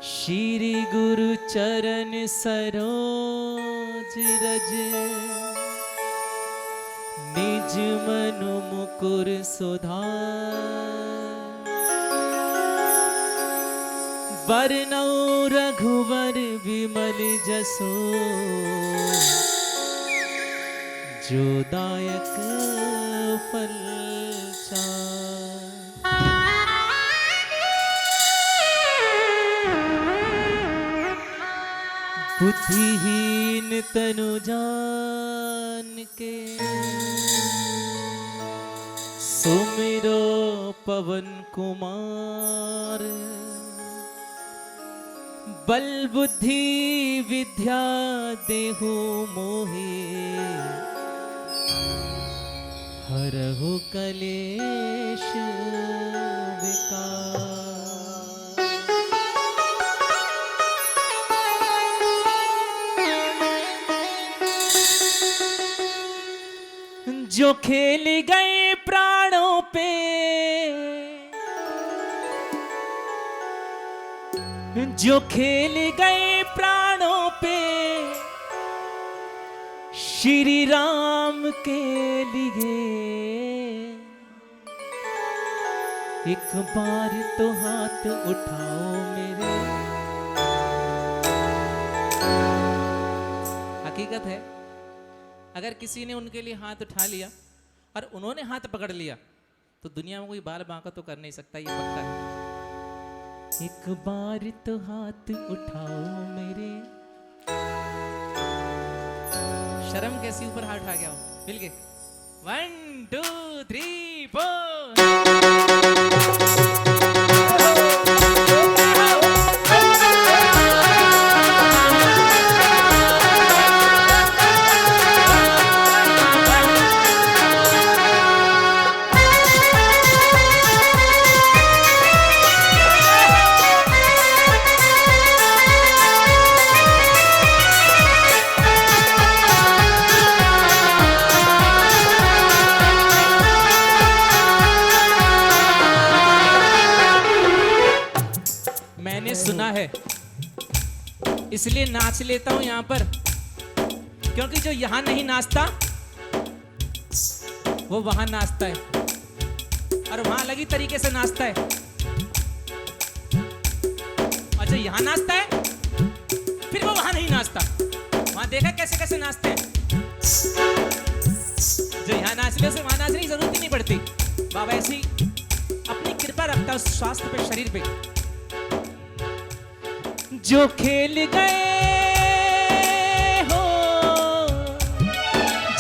श्री गुरु चरण सरोज रज, निज मनु मुकुर सुधार। बरनौ रघुवर विमल जसो, जो दायक फल चार। बुद्धिहीन तनु जान के, सुमिरो पवन कुमार। बल बुद्धि विद्या देहु मोहे, हरहु कलेश विकार। जो खेल गए प्राणों पे, जो खेल गए प्राणों पे, श्री राम के लिए एक बार तो हाथ उठाओ मेरे। हकीकत है, अगर किसी ने उनके लिए हाथ उठा लिया और उन्होंने हाथ पकड़ लिया तो दुनिया में कोई बाल बांका तो कर नहीं सकता, ये पक्का है। एक बार तो हाथ उठाओ मेरे। शर्म कैसी ऊपर हाथ उठा गया हो, मिल गए। 1 2 3 4। सुना है इसलिए नाच लेता हूं यहां पर, क्योंकि जो यहां नहीं नाचता वो वहां नाचता है और वहां अलग ही तरीके से नाचता है, और जो यहां नाचता है फिर वो वहां नहीं नाचता। वहां देखा कैसे कैसे नाचते हैं। जो यहां नाच ले उसे वहां नाचने की जरूरत ही नहीं पड़ती। बाबा ऐसी अपनी कृपा रखता है उस स्वास्थ्य पे, शरीर पे। जो खेल गए हो,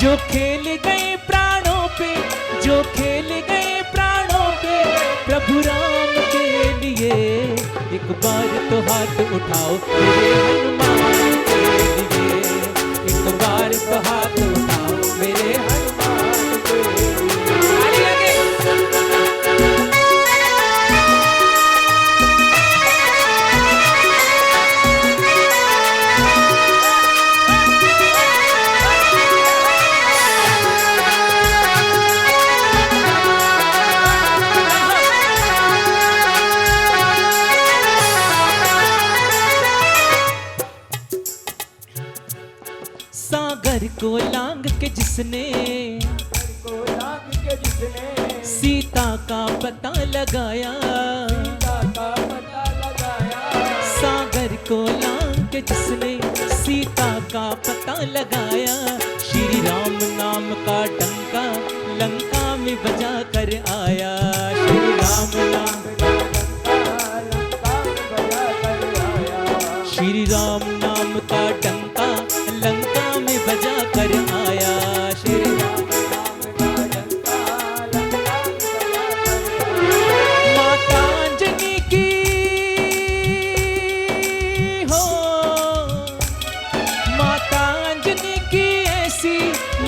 जो खेल गए प्राणों पे, जो खेल गए प्राणों पे, प्रभु राम के लिए एक बार तो हाथ उठाओ मेरे हनुमान के लिए। एक बार तो हाथ उठाओ मेरे हनुमान के लिए। सागर को लांग के जिसने, सीता का पता लगाया, सागर को लांग के जिसने सीता का पता लगाया। श्री राम नाम का डंका लंका में बजा कर आया। श्री राम नाम का डंका लंका में बजा कर आया। श्री राम नाम का डंका लंका में बजा कर आया। श्री राम नाम का डंका लंका में बजा कर आया। माता अंजनी की हो, माता अंजनी की ऐसी,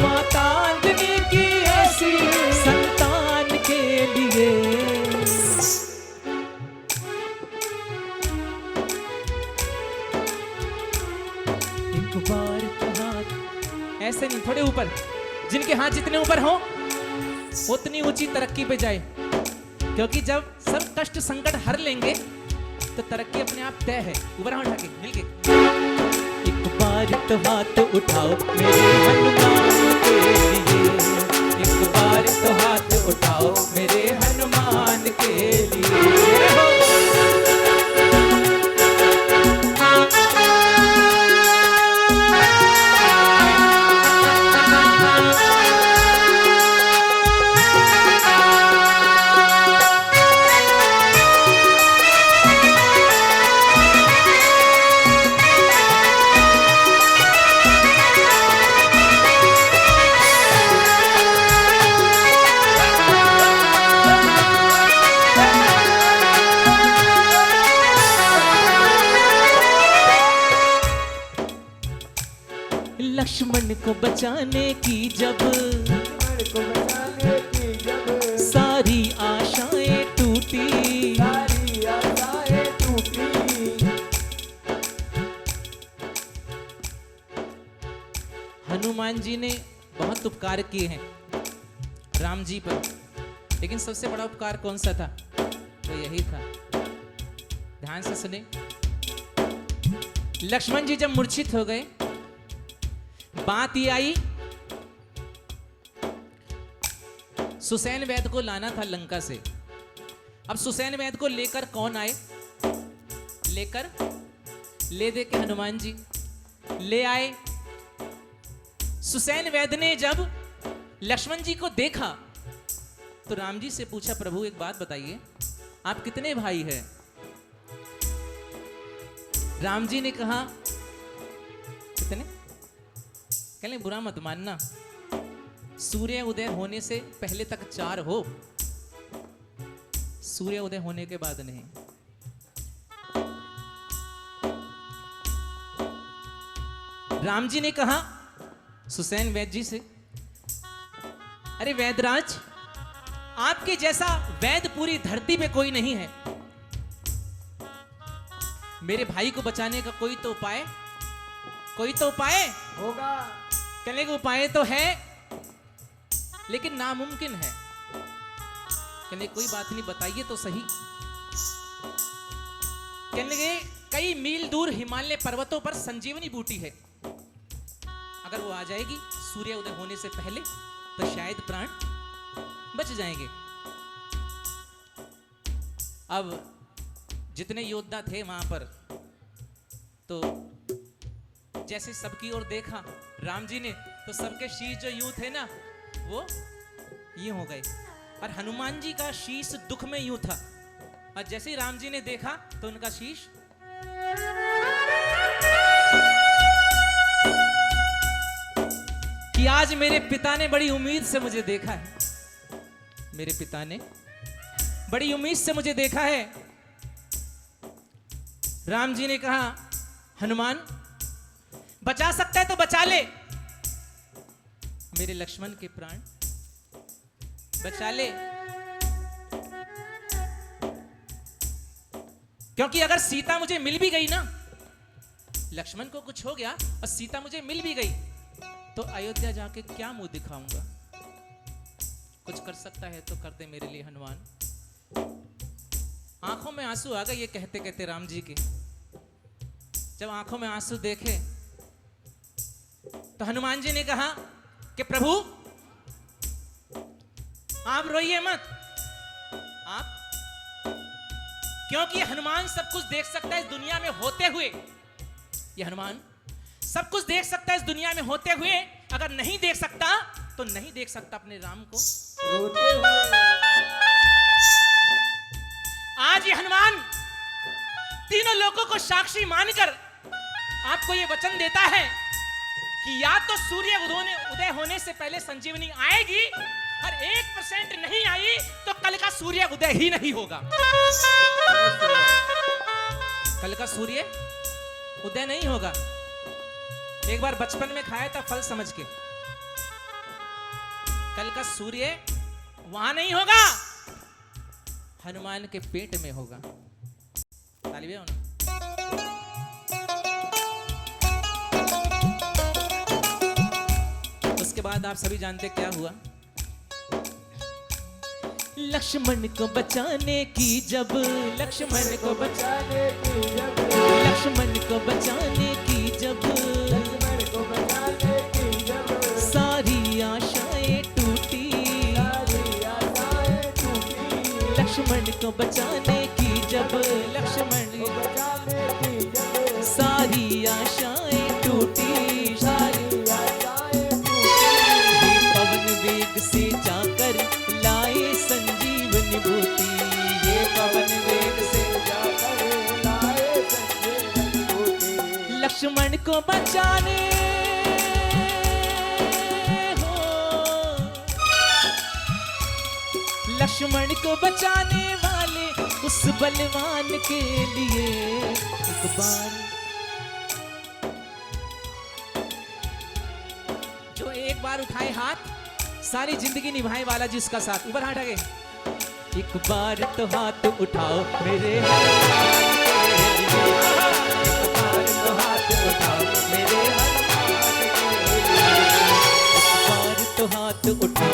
माता अंजनी की ऐसी संतान के लिए एक बार तो हाथ, ऐसे नहीं, थोड़े ऊपर, जिनके हाथ जितने ऊपर हो उतनी ऊंची तरक्की पे जाए। क्योंकि जब सब कष्ट संकट हर लेंगे तो तरक्की अपने आप तय है। ऊपर हाथ उठा के मिलके एक बार तो हाथ उठाओ मेरे हनुमान के लिए, एक बार तो हाथ उठाओ मेरे हनुमान के लिए। लक्ष्मण को बचाने की जब सारी आशाएं टूटी, हनुमान जी ने बहुत उपकार किए हैं राम जी पर, लेकिन सबसे बड़ा उपकार कौन सा था? तो यही था, ध्यान से सुने। लक्ष्मण जी जब मूर्छित हो गए, बात ये आई सुसैन वैद्य को लाना था लंका से। अब सुसैन वैद्य को लेकर कौन आए? लेकर ले दे के हनुमान जी ले आए। सुसैन वैद्य ने जब लक्ष्मण जी को देखा तो राम जी से पूछा, प्रभु एक बात बताइए, आप कितने भाई हैं? राम जी ने कहा, कितने? कहले बुरा मत मानना, सूर्य उदय होने से पहले तक 4 हो, सूर्य उदय होने के बाद नहीं। राम जी ने कहा सुसैन वैद्य जी से, अरे वैद्यराज, आपके जैसा वैद्य पूरी धरती पे कोई नहीं है, मेरे भाई को बचाने का कोई तो उपाय होगा। कहने का उपाय तो है लेकिन नामुमकिन है। कहने कोई बात नहीं, बताइए तो सही। कहने लगे कई मील दूर हिमालय पर्वतों पर संजीवनी बूटी है, अगर वो आ जाएगी सूर्य उदय होने से पहले तो शायद प्राण बच जाएंगे। अब जितने योद्धा थे वहां पर, तो जैसे सबकी ओर देखा राम जी ने, तो सबके शीश जो यूं थे ना वो यूं हो गए, और हनुमान जी का शीश दुख में यूं था, और जैसे ही राम जी ने देखा तो उनका शीश कि आज मेरे पिता ने बड़ी उम्मीद से मुझे देखा है, मेरे पिता ने बड़ी उम्मीद से मुझे देखा है। राम जी ने कहा, हनुमान बचा सकता है तो बचा ले, मेरे लक्ष्मण के प्राण बचा ले, क्योंकि अगर सीता मुझे मिल भी गई ना, लक्ष्मण को कुछ हो गया और सीता मुझे मिल भी गई, तो अयोध्या जाके क्या मुंह दिखाऊंगा? कुछ कर सकता है तो कर दे मेरे लिए हनुमान। आंखों में आंसू आ गए ये कहते कहते राम जी के। जब आंखों में आंसू देखे तो हनुमान जी ने कहा कि प्रभु आप रोइए मत, आप, क्योंकि हनुमान सब कुछ देख सकता है इस दुनिया में होते हुए, ये हनुमान सब कुछ देख सकता है इस दुनिया में होते हुए, अगर नहीं देख सकता तो नहीं देख सकता अपने राम को रोते हुए। आज ये हनुमान तीनों लोगों को साक्षी मानकर आपको ये वचन देता है कि या तो सूर्य उदय होने से पहले संजीवनी आएगी, और 1% नहीं आई तो कल का सूर्य उदय ही नहीं होगा। कल का सूर्य उदय नहीं होगा। एक बार बचपन में खाया था फल समझ के, कल का सूर्य वहां नहीं होगा, हनुमान के पेट में होगा। ताली बजाओ ना। उसके बाद आप सभी जानते क्या हुआ। लक्ष्मण को बचाने की जब लक्ष्मण को बचाने की जब लक्ष्मण को बचाने की जब लक्ष्मण को बचाने की जब सारी आशाएं टूटी सारी आशाएं टूटी लक्ष्मण को बचाने की जब लक्ष्मण को बचाने की जब सारी आशाएं टूटी सारी आशाएं टूटी ये पवन वेग से जाकर लाए संजीवनी बूटी ये पवन वेग से जाकर लाए संजीवनी बूटी लक्ष्मण को बचाने हो लक्ष्मण को बचाने वाले उस बलवान के लिए एक बार जो एक बार उठाए हाथ सारी जिंदगी निभाए वाला जिसका साथ, ऊपर हाथ आगे। एक बार तो हाथ उठाओ मेरे एक बार तो हाथ उठाओ मेरे एक बार तो हाथ उठाओ